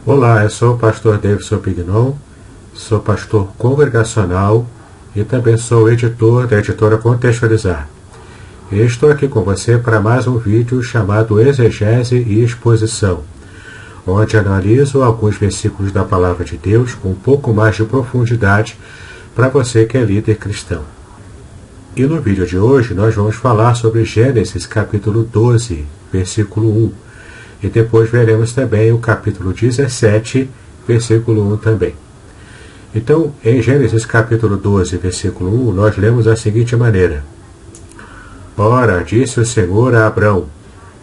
Olá, eu sou o pastor Davidson Pignon, sou pastor congregacional e também sou editor da editora Contextualizar. E estou aqui com você para mais um vídeo chamado Exegese e Exposição, onde analiso alguns versículos da Palavra de Deus com um pouco mais de profundidade para você que é líder cristão. E no vídeo de hoje nós vamos falar sobre Gênesis capítulo 12, versículo 1. E depois veremos também o capítulo 17, versículo 1 também. Então, em Gênesis capítulo 12, versículo 1, nós lemos da seguinte maneira: Ora, disse o Senhor a Abrão,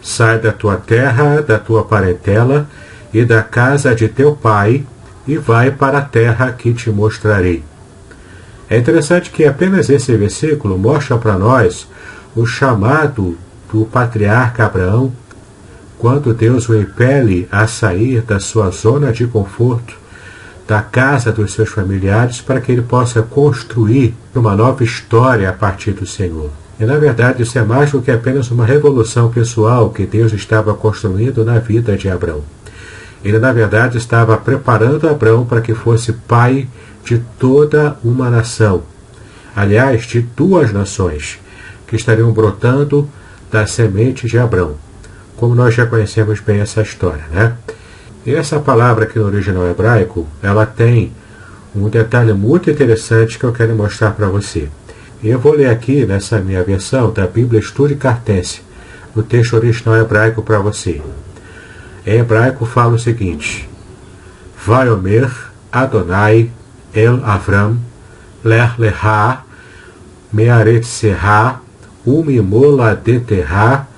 sai da tua terra, da tua parentela e da casa de teu pai, e vai para a terra que te mostrarei. É interessante que apenas esse versículo mostra para nós o chamado do patriarca Abraão, quando Deus o impele a sair da sua zona de conforto, da casa dos seus familiares, para que ele possa construir uma nova história a partir do Senhor. E na verdade isso é mais do que apenas uma revolução pessoal que Deus estava construindo na vida de Abrão. Ele na verdade estava preparando Abrão para que fosse pai de toda uma nação. Aliás, de duas nações, que estariam brotando da semente de Abrão. Como nós já conhecemos bem essa história, né? E essa palavra aqui no original hebraico, ela tem um detalhe muito interessante que eu quero mostrar para você. E eu vou ler aqui, nessa minha versão da Bíblia Estude Cartense, o texto original hebraico para você. Em hebraico fala o seguinte: Vaiomer Adonai El Avram Ler Leha Mearetzeha Umimoladeterha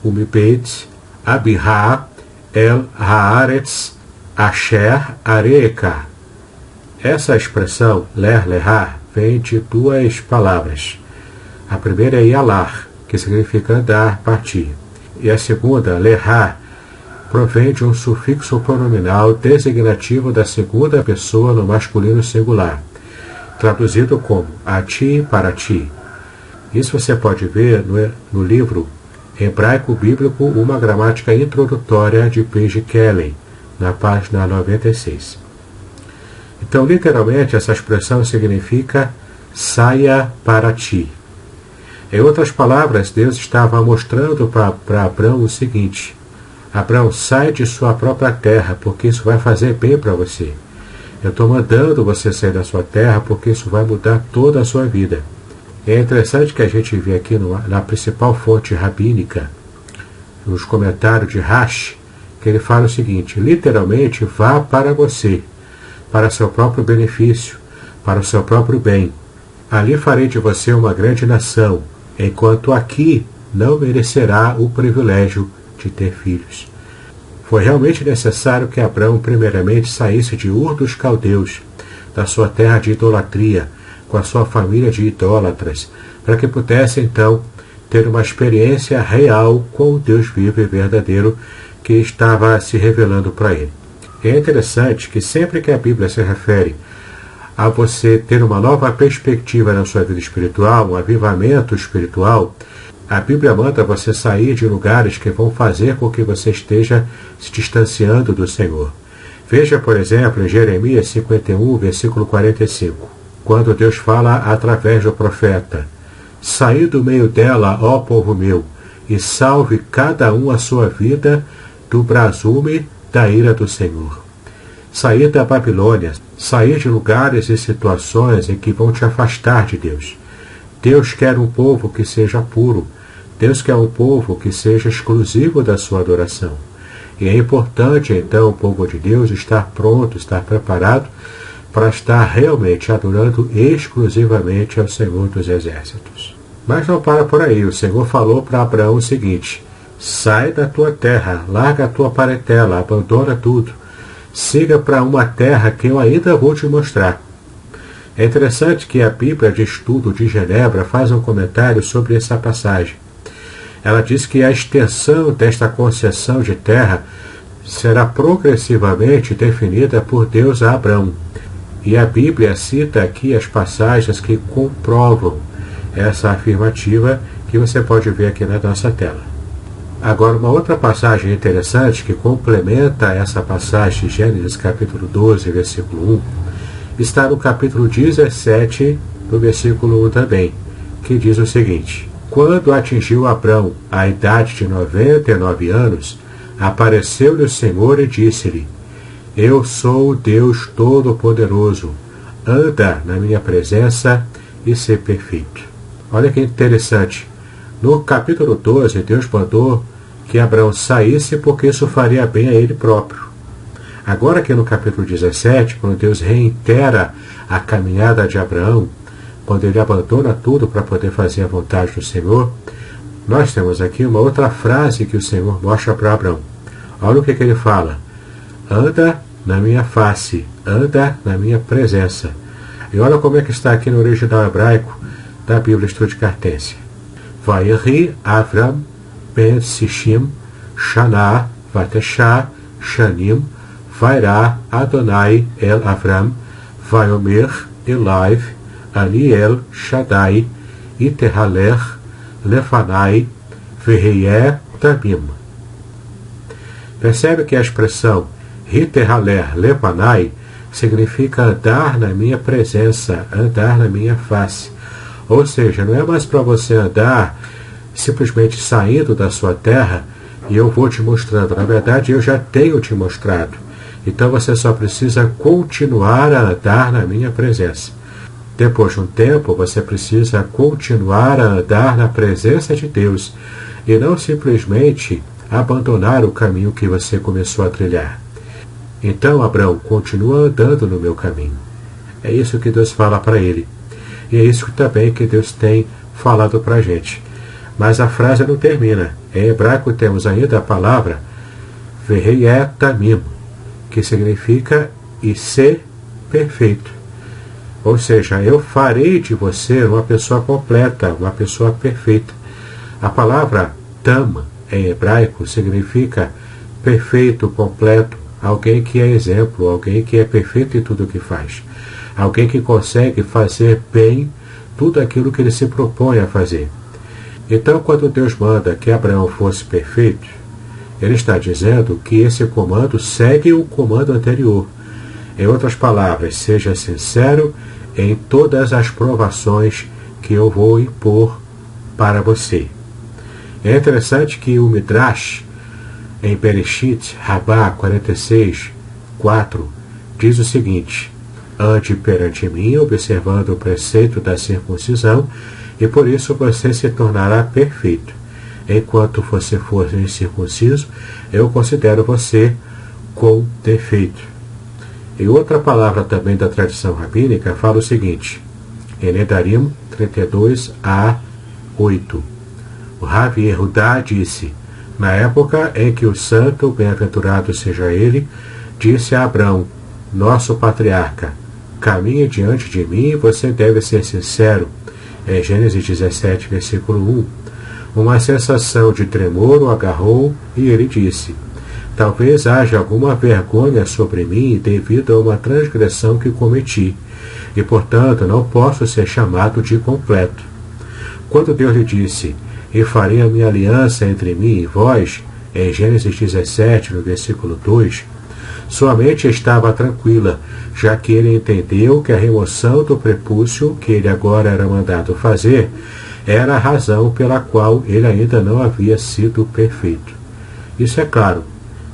Umibet Abirá El Haaretz Asher Areca. Essa expressão, ler lehá, vem de duas palavras. A primeira é yalar, que significa andar, partir. E a segunda, lehá, provém de um sufixo pronominal designativo da segunda pessoa no masculino singular, traduzido como a ti, para ti. Isso você pode ver no livro Hebraico Bíblico, uma gramática introdutória de Paige Kelly, na página 96. Então, literalmente, essa expressão significa saia para ti. Em outras palavras, Deus estava mostrando para Abrão o seguinte: Abrão, sai de sua própria terra, porque isso vai fazer bem para você. Eu estou mandando você sair da sua terra, porque isso vai mudar toda a sua vida. É interessante que a gente vê aqui na principal fonte rabínica, nos comentários de Rashi, que ele fala o seguinte: literalmente, vá para você, para seu próprio benefício, para o seu próprio bem. Ali farei de você uma grande nação, enquanto aqui não merecerá o privilégio de ter filhos. Foi realmente necessário que Abrão primeiramente saísse de Ur dos Caldeus, da sua terra de idolatria, com a sua família de idólatras, para que pudesse então ter uma experiência real com o Deus vivo e verdadeiro que estava se revelando para ele. E é interessante que sempre que a Bíblia se refere a você ter uma nova perspectiva na sua vida espiritual, um avivamento espiritual, a Bíblia manda você sair de lugares que vão fazer com que você esteja se distanciando do Senhor. Veja, por exemplo, em Jeremias 51, versículo 45. Quando Deus fala através do profeta: saí do meio dela, ó povo meu, e salve cada um a sua vida do brasume da ira do Senhor. Sair da Babilônia, sair de lugares e situações em que vão te afastar de Deus. Deus quer um povo que seja puro. Deus quer um povo que seja exclusivo da sua adoração. E é importante, então, o povo de Deus estar pronto, estar preparado para estar realmente adorando exclusivamente ao Senhor dos Exércitos. Mas não para por aí. O Senhor falou para Abraão o seguinte: sai da tua terra, larga a tua parentela, abandona tudo, siga para uma terra que eu ainda vou te mostrar. É interessante que a Bíblia de Estudo de Genebra faz um comentário sobre essa passagem. Ela diz que a extensão desta concessão de terra será progressivamente definida por Deus a Abrão. E a Bíblia cita aqui as passagens que comprovam essa afirmativa, que você pode ver aqui na nossa tela. Agora, uma outra passagem interessante que complementa essa passagem de Gênesis capítulo 12, versículo 1, está no capítulo 17, no versículo 1 também, que diz o seguinte: Quando atingiu Abrão a idade de 99 anos, apareceu-lhe o Senhor e disse-lhe: Eu sou o Deus Todo-Poderoso, anda na minha presença e ser perfeito. Olha que interessante. No capítulo 12, Deus mandou que Abraão saísse porque isso faria bem a ele próprio. Agora aqui no capítulo 17, quando Deus reitera a caminhada de Abraão, quando ele abandona tudo para poder fazer a vontade do Senhor, nós temos aqui uma outra frase que o Senhor mostra para Abraão. Olha o que ele fala: anda na minha face, anda na minha presença. E olha como é que está aqui no original hebraico da Bíblia Estudo de Cartência. Vayeri Avram ben Sishim Shana Vatesha Shanim Vairá Adonai el Avram Vaiomer Elaiv Aniel Shaddai Iterhaler Lefanai Verreié Tamim. Percebe que a expressão Iterhaler Lefanai significa andar na minha presença, andar na minha face. Ou seja, não é mais para você andar simplesmente saindo da sua terra e eu vou te mostrando. Na verdade, eu já tenho te mostrado. Então você só precisa continuar a andar na minha presença. Depois de um tempo, você precisa continuar a andar na presença de Deus e não simplesmente abandonar o caminho que você começou a trilhar. Então, Abraão, continua andando no meu caminho. É isso que Deus fala para ele. E é isso também que Deus tem falado para a gente. Mas a frase não termina. Em hebraico temos ainda a palavra Verreié Tamim, que significa e ser perfeito. Ou seja, eu farei de você uma pessoa completa, uma pessoa perfeita. A palavra Tam, em hebraico, significa perfeito, completo, alguém que é exemplo, alguém que é perfeito em tudo o que faz. Alguém que consegue fazer bem tudo aquilo que ele se propõe a fazer. Então, quando Deus manda que Abraão fosse perfeito, ele está dizendo que esse comando segue o comando anterior. Em outras palavras, seja sincero em todas as provações que eu vou impor para você. É interessante que o Midrash, em Bereshit, Rabá 46, 4, diz o seguinte: ande perante mim, observando o preceito da circuncisão, e por isso você se tornará perfeito. Enquanto você for incircunciso, eu considero você com defeito. E outra palavra também da tradição rabínica fala o seguinte, em Nedarim 32a 8. O Rav Yehudá disse: na época em que o santo, bem-aventurado seja ele, disse a Abrão, nosso patriarca: caminhe diante de mim e você deve ser sincero. Em Gênesis 17, versículo 1. Uma sensação de tremor o agarrou e ele disse: talvez haja alguma vergonha sobre mim devido a uma transgressão que cometi, e portanto não posso ser chamado de completo. Quando Deus lhe disse: e farei a minha aliança entre mim e vós, em Gênesis 17, no versículo 2, sua mente estava tranquila, já que ele entendeu que a remoção do prepúcio que ele agora era mandado fazer era a razão pela qual ele ainda não havia sido perfeito. Isso é claro,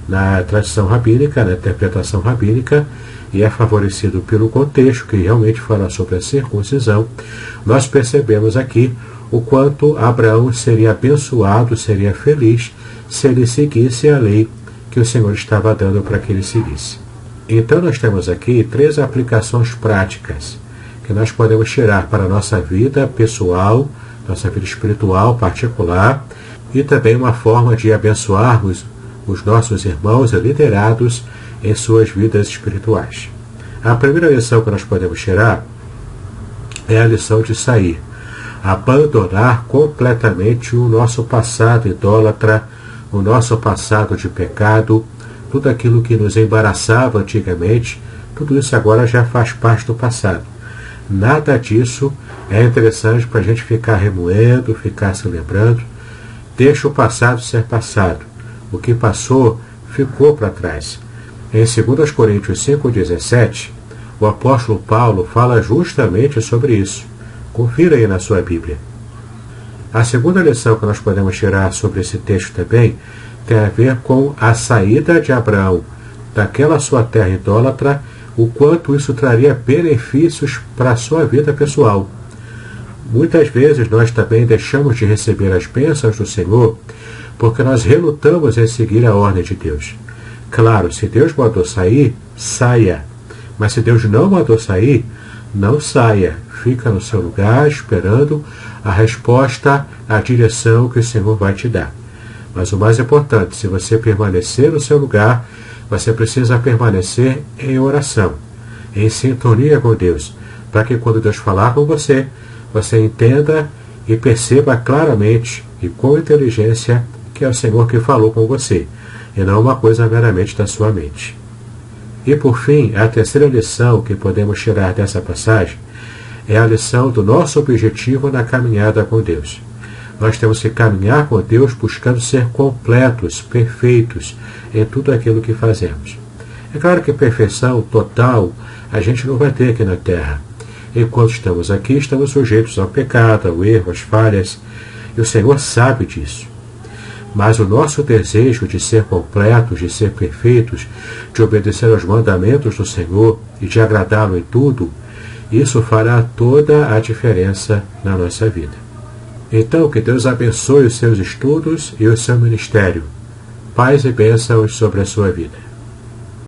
na tradição rabínica, na interpretação rabínica, e é favorecido pelo contexto que realmente fala sobre a circuncisão, nós percebemos aqui o quanto Abraão seria abençoado, seria feliz, se ele seguisse a lei que o Senhor estava dando para que ele seguisse. Então nós temos aqui 3 aplicações práticas que nós podemos tirar para a nossa vida pessoal, nossa vida espiritual particular, e também uma forma de abençoarmos os nossos irmãos liderados em suas vidas espirituais. A primeira lição que nós podemos tirar é a lição de sair, abandonar completamente o nosso passado idólatra, o nosso passado de pecado, tudo aquilo que nos embaraçava antigamente, tudo isso agora já faz parte do passado. Nada disso é interessante para a gente ficar remoendo, ficar se lembrando. Deixa o passado ser passado. O que passou ficou para trás. Em 2 Coríntios 5,17, o apóstolo Paulo fala justamente sobre isso. Confira aí na sua Bíblia. A segunda lição que nós podemos tirar sobre esse texto também tem a ver com a saída de Abraão daquela sua terra idólatra, o quanto isso traria benefícios para a sua vida pessoal. Muitas vezes nós também deixamos de receber as bênçãos do Senhor porque nós relutamos em seguir a ordem de Deus. Claro, se Deus mandou sair, saia. Mas se Deus não mandou sair, não saia. Fica no seu lugar esperando a resposta, a direção que o Senhor vai te dar. Mas o mais importante, se você permanecer no seu lugar, você precisa permanecer em oração, em sintonia com Deus, para que quando Deus falar com você, você entenda e perceba claramente e com inteligência que é o Senhor que falou com você, e não uma coisa meramente da sua mente. E por fim, a terceira lição que podemos tirar dessa passagem é a lição do nosso objetivo na caminhada com Deus. Nós temos que caminhar com Deus buscando ser completos, perfeitos em tudo aquilo que fazemos. É claro que perfeição total a gente não vai ter aqui na Terra. Enquanto estamos aqui, estamos sujeitos ao pecado, ao erro, às falhas, e o Senhor sabe disso. Mas o nosso desejo de ser completos, de ser perfeitos, de obedecer aos mandamentos do Senhor e de agradá-lo em tudo, isso fará toda a diferença na nossa vida. Então, que Deus abençoe os seus estudos e o seu ministério. Paz e bênçãos sobre a sua vida.